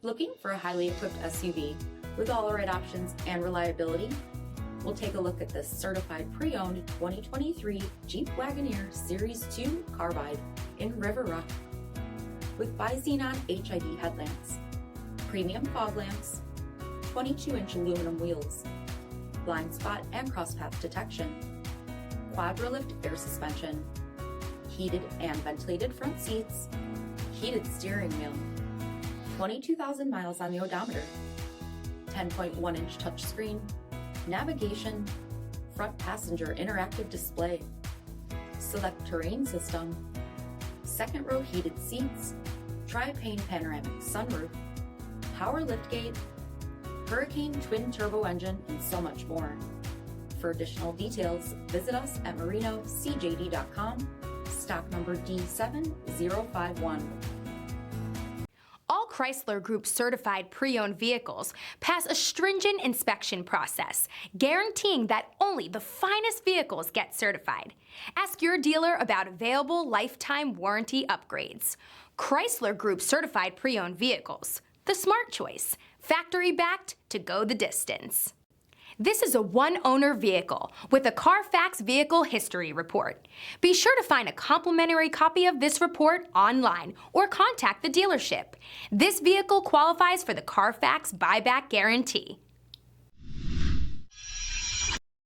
Looking for a highly equipped SUV with all the right options and reliability? We'll take a look at this certified pre-owned 2023 Jeep Wagoneer Series 2 Carbide in River Rock. With bi-xenon HID headlamps, premium fog lamps, 22-inch aluminum wheels, blind spot and crosspath detection, QUADRA lift air suspension, heated and ventilated front seats, heated steering wheel, 22,000 miles on the odometer, 10.1-inch touchscreen, navigation, front passenger interactive display, select terrain system, second row heated seats, tri-pane panoramic sunroof, power liftgate, Hurricane twin turbo engine, and so much more. For additional details, visit us at marinocjd.com, stock number D7051. All Chrysler Group certified pre-owned vehicles pass a stringent inspection process, guaranteeing that only the finest vehicles get certified. Ask your dealer about available lifetime warranty upgrades. Chrysler Group certified pre-owned vehicles, the smart choice, factory backed to go the distance. This is a one-owner vehicle with a CARFAX vehicle history report. Be sure to find a complimentary copy of this report online or contact the dealership. This vehicle qualifies for the CARFAX buyback guarantee.